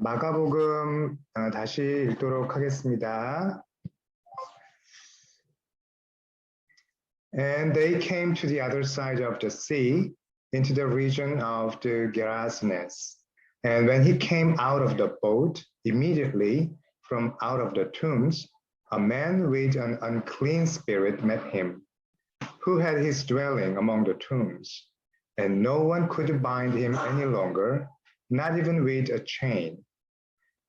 마가복음 다시 읽도록 하겠습니다. And they came to the other side of the sea, into the region of the Gerasenes. And when he came out of the boat, immediately from out of the tombs, a man with an unclean spirit met him, who had his dwelling among the tombs. And no one could bind him any longer, not even with a chain,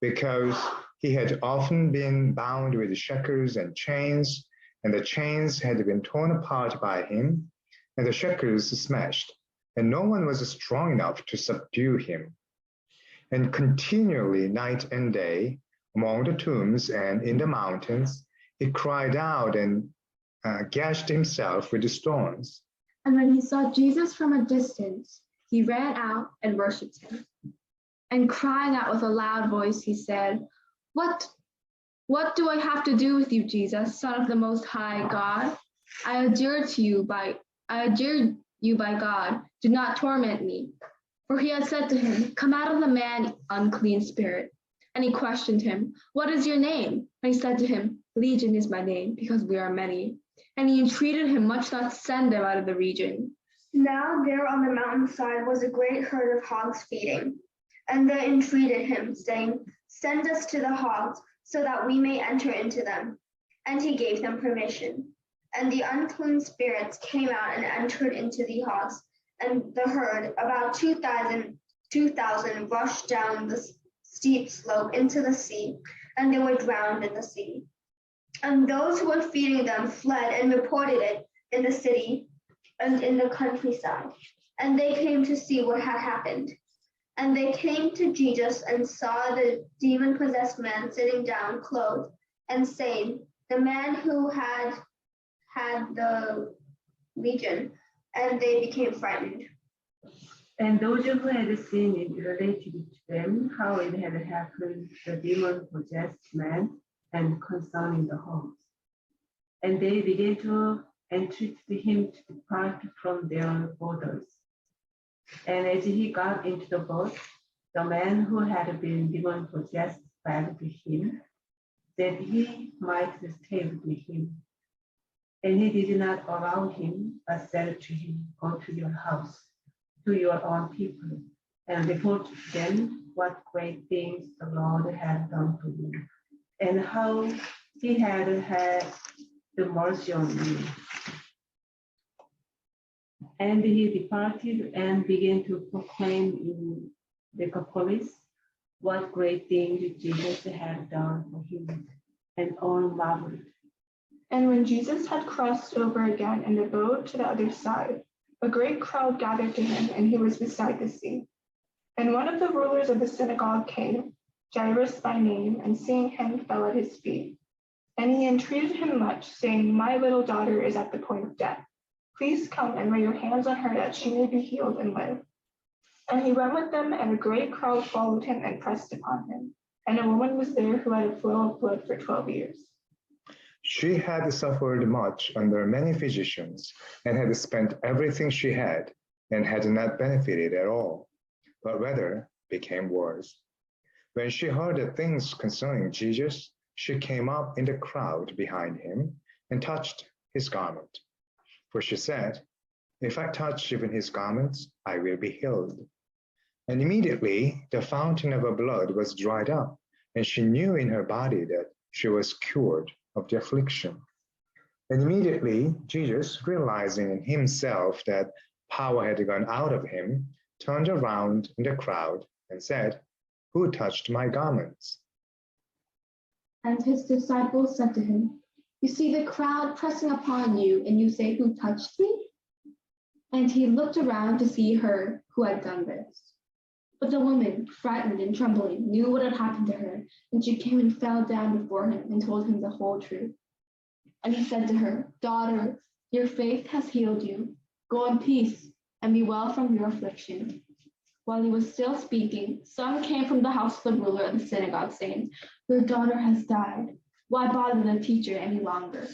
because he had often been bound with shackles and chains, and the chains had been torn apart by him, and the shackles smashed, and no one was strong enough to subdue him. And continually, night and day, among the tombs and in the mountains, he cried out and gashed himself with stones. And when he saw Jesus from a distance, he ran out and worshipped him. And crying out with a loud voice, he said, What do I have to do with you, Jesus, Son of the Most High God? I adjure you by God, do not torment me. For he had said to him, Come out of the man, unclean spirit. And he questioned him, What is your name? And he said to him, Legion is my name, because we are many. And he entreated him much not to send them out of the region. Now there on the mountainside was a great herd of hogs feeding. And they entreated him, saying, Send us to the hogs, so that we may enter into them. And he gave them permission. And the unclean spirits came out and entered into the hogs, and the herd, about 2,000, rushed down the steep slope into the sea, and they were drowned in the sea. And those who were feeding them fled and reported it in the city and in the countryside. And they came to see what had happened. And they came to Jesus and saw the demon-possessed man sitting down, clothed, and saying, The man who had the legion, and they became frightened. And those who had seen it related to them how it had happened to the demon-possessed man and concerning the hogs. And they began to entreat him to depart from their borders. And as he got into the boat, the man who had been demon-possessed begged him that he might stay with him. And he did not allow him, but said to him, Go to your house, to your own people, and report to them what great things the Lord had done for you, and how he had the mercy on you. And he departed and began to proclaim in Decapolis what great things Jesus had done for him, and all marveled. And when Jesus had crossed over again in the boat to the other side, a great crowd gathered to him, and he was beside the sea. And one of the rulers of the synagogue came, Jairus by name, and seeing him fell at his feet. And he entreated him much, saying, My little daughter is at the point of death. Please come and lay your hands on her that she may be healed and live. And he went with them, and a great crowd followed him and pressed upon him. And a woman was there who had a flow of blood for 12 years. She had suffered much under many physicians, and had spent everything she had, and had not benefited at all, but rather became worse. When she heard the things concerning Jesus, she came up in the crowd behind him and touched his garment. For she said, If I touch even his garments, I will be healed. And immediately the fountain of her blood was dried up, and she knew in her body that she was cured of the affliction. And immediately Jesus, realizing in himself that power had gone out of him, turned around in the crowd and said, Who touched my garments? And his disciples said to him, You see the crowd pressing upon you, and you say, Who touched me? And he looked around to see her who had done this. But the woman, frightened and trembling, knew what had happened to her, and she came and fell down before him and told him the whole truth. And he said to her, Daughter, your faith has healed you. Go in peace and be well from your affliction. While he was still speaking, some came from the house of the ruler of the synagogue, saying, Your daughter has died. Why bother the teacher any longer?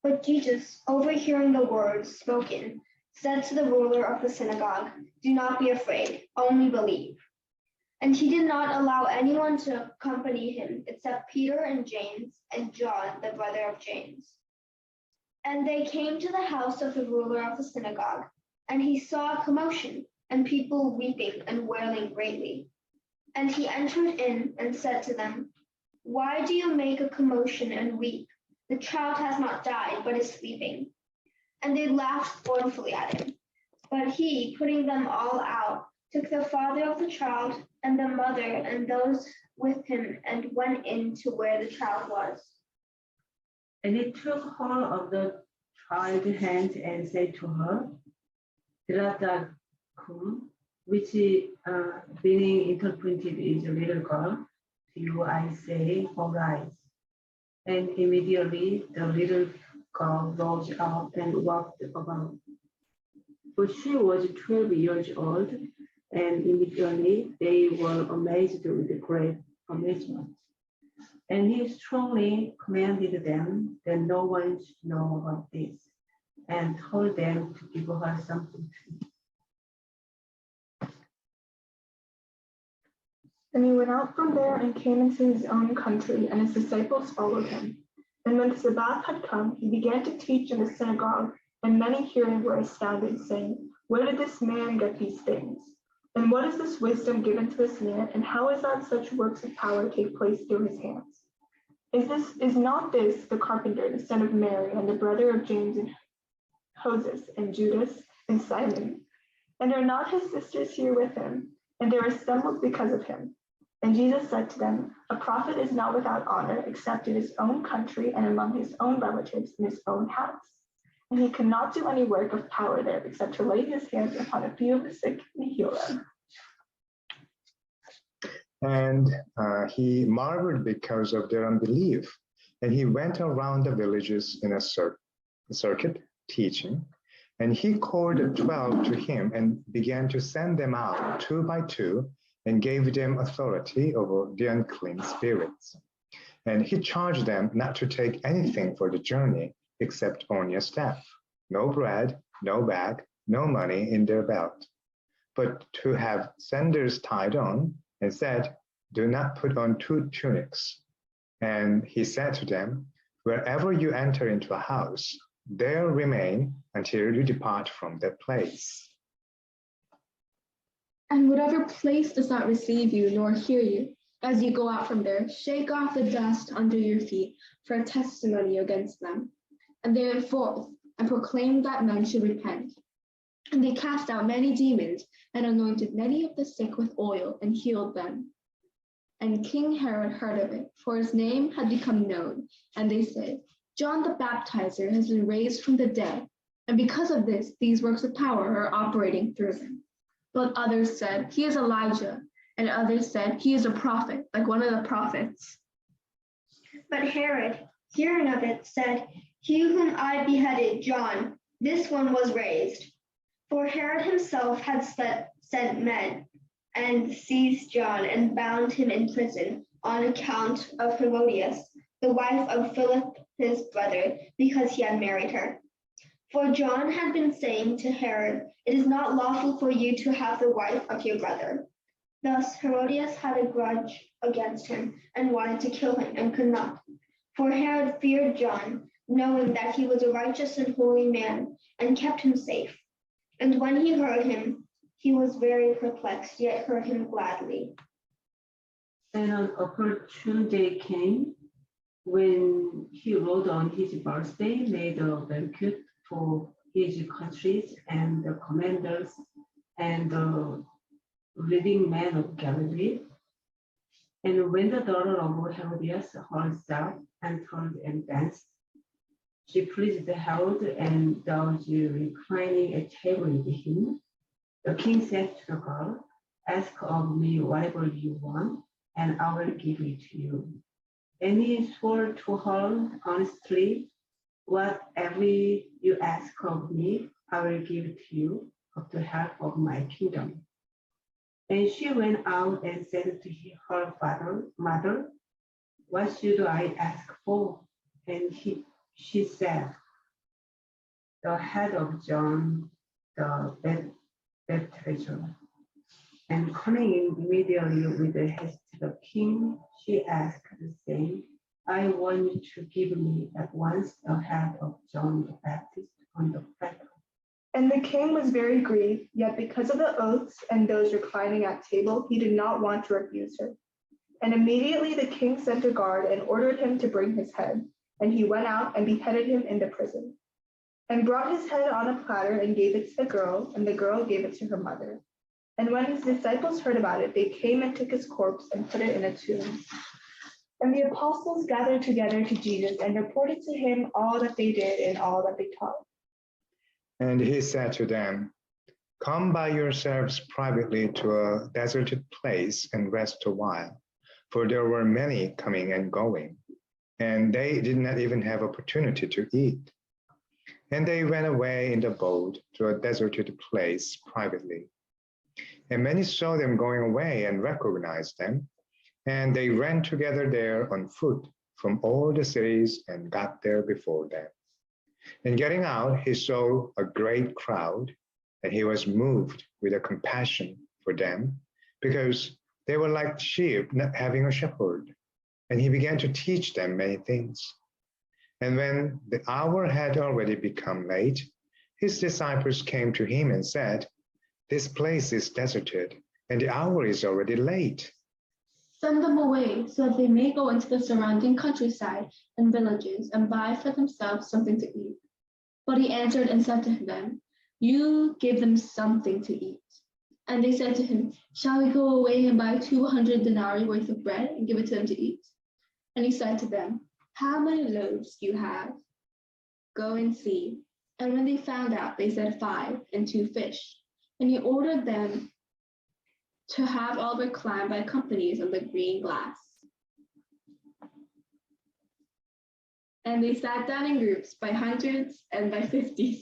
But Jesus, overhearing the words spoken, said to the ruler of the synagogue, "Do not be afraid, only believe." And he did not allow anyone to accompany him except Peter and James and John, the brother of James. And they came to the house of the ruler of the synagogue, and he saw a commotion and people weeping and wailing greatly. And he entered in and said to them, "Why do you make a commotion and weep? The child has not died, but is sleeping." And they laughed scornfully at him. But he, putting them all out, took the father of the child and the mother and those with him and went in to where the child was. And he took hold of the child's hand and said to her, "Drata cum," which being interpreted is little girl. To you I say, arise. And immediately the little girl rose up and walked about. For she was 12 years old, and immediately they were amazed with great amazement. And he strongly commanded them that no one should know about this, and told them to give her something to eat. And he went out from there and came into his own country, and his disciples followed him. And when the Sabbath had come, he began to teach in the synagogue, and many hearing were astounded, saying, "Where did this man get these things? And what is this wisdom given to this man? And how is that such works of power take place through his hands? Is not this the carpenter, the son of Mary, and the brother of James and Joses and Judas and Simon? And are not his sisters here with him? And they were assembled because of him." And Jesus said to them, "A prophet is not without honor except in his own country and among his own relatives in his own house. And he cannot do any work of power there except to lay his hands upon a few of the sick and heal them." And he marveled because of their unbelief. And he went around the villages in a circuit, teaching. And he called the 12 to him and began to send them out 2 by 2 and gave them authority over the unclean spirits. And he charged them not to take anything for the journey except only a staff, no bread, no bag, no money in their belt, but to have sandals tied on, and said, "Do not put on 2 tunics." And he said to them, "Wherever you enter into a house, there remain until you depart from that place. And whatever place does not receive you nor hear you, as you go out from there, shake off the dust under your feet for a testimony against them." And they went forth and proclaimed that men should repent. And they cast out many demons and anointed many of the sick with oil and healed them. And King Herod heard of it, for his name had become known. And they said, "John the Baptizer has been raised from the dead, and because of this, these works of power are operating through him." But others said, "He is Elijah," and others said, "He is a prophet, like one of the prophets." But Herod, hearing of it, said, "He whom I beheaded, John, this one was raised." For Herod himself had sent men and seized John and bound him in prison on account of Herodias, the wife of Philip his brother, because he had married her. For John had been saying to Herod, "It is not lawful for you to have the wife of your brother." Thus Herodias had a grudge against him and wanted to kill him and could not. For Herod feared John, knowing that he was a righteous and holy man, and kept him safe. And when he heard him, he was very perplexed, yet heard him gladly. And an opportune day came when he rode on his birthday, made a banquet for his countries and the commanders and the leading men of Galilee. And when the daughter of Herodias heard that, entered and danced, she pleased Herod, and those reclining at table with him. The king said to the girl, "Ask of me whatever you want, and I will give it to you." And he swore to her honestly, "Whatever you ask of me, I will give it to you of the half of my kingdom." And she went out and said to her mother, "What should I ask for?" And she said, "The head of John the bad treasure. And coming in immediately with haste to the king, she asked, saying, I want you to give me at once the head of John the Baptist on the platter. And the king was very grieved, yet because of the oaths and those reclining at table, he did not want to refuse her. And immediately the king sent a guard and ordered him to bring his head. And he went out and beheaded him in the prison, and brought his head on a platter and gave it to the girl, and the girl gave it to her mother. And when his disciples heard about it, they came and took his corpse and put it in a tomb. And the apostles gathered together to Jesus and reported to him all that they did and all that they taught. And he said to them, come by yourselves privately to a deserted place and rest a while, for there were many coming and going, and they did not even have opportunity to eat. And they went away in the boat to a deserted place privately. And many saw them going away and recognized them, and they ran together there on foot from all the cities and got there before them. And getting out, he saw a great crowd, and he was moved with a compassion for them, because they were like sheep not having a shepherd. And he began to teach them many things. And when the hour had already become late, his disciples came to him and said, this place is deserted, and the hour is already late. Send them away so that they may go into the surrounding countryside and villages and buy for themselves something to eat. But he answered and said to them, you give them something to eat. And they said to him, shall we go away and buy 200 denarii worth of bread and give it to them to eat? And he said to them, how many loaves do you have? Go and see. And when they found out, they said 5 and 2 fish. And he ordered them to have all reclined by companies on the green glass. And they sat down in groups by hundreds and by 50s.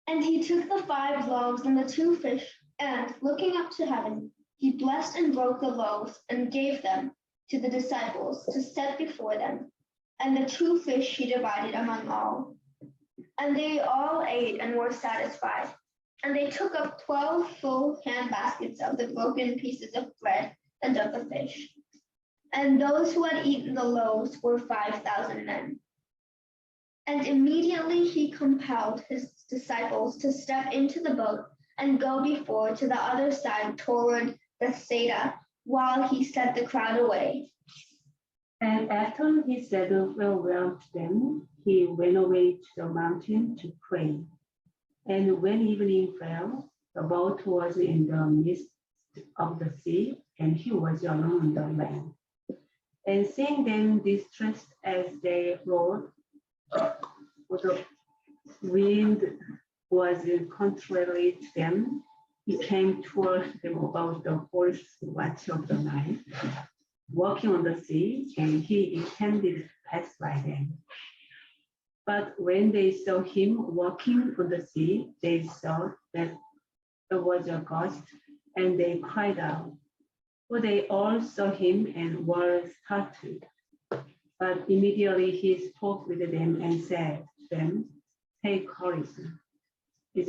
And he took the 5 loaves and the 2 fish, and looking up to heaven, he blessed and broke the loaves and gave them to the disciples to set before them. And the 2 fish he divided among all. And they all ate and were satisfied. And they took up 12 full handbaskets of the broken pieces of bread and of the fish. And those who had eaten the loaves were 5,000 men. And immediately he compelled his disciples to step into the boat and go before to the other side toward Bethsaida, while he sent the crowd away. And after he said farewell to them, he went away to the mountain to pray. And when evening fell, the boat was in the midst of the sea, and he was alone on the land. And seeing them distressed as they rowed, the wind was contrary to them, he came towards them about the fourth watch of the night, walking on the sea, and he intended to pass by them. But when they saw him walking on the sea, they saw that there was a ghost, and they cried out. For they all saw him and were startled. But immediately he spoke with them and said to them, take courage. It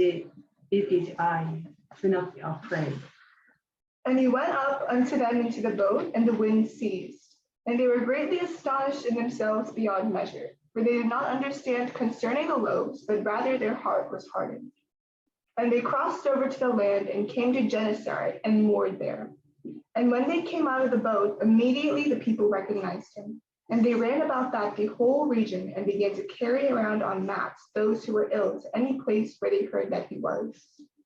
is I, do not be afraid. And he went up unto them into the boat, and the wind ceased. And they were greatly astonished in themselves beyond measure, for they did not understand concerning the loaves, but rather their heart was hardened. And they crossed over to the land and came to Gennesaret and moored there. And when they came out of the boat, immediately the people recognized him. And they ran about that the whole region and began to carry around on mats those who were ill to any place where they heard that he was.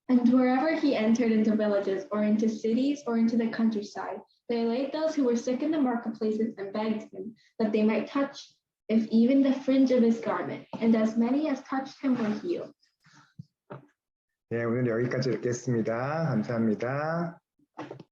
And wherever he entered into villages or into cities or into the countryside, they laid those who were sick in the marketplaces and begged him that they might touch, if even the fringe of his garment. And as many as touched him were healed. 네, 오늘 여기까지 읽겠습니다. 감사합니다.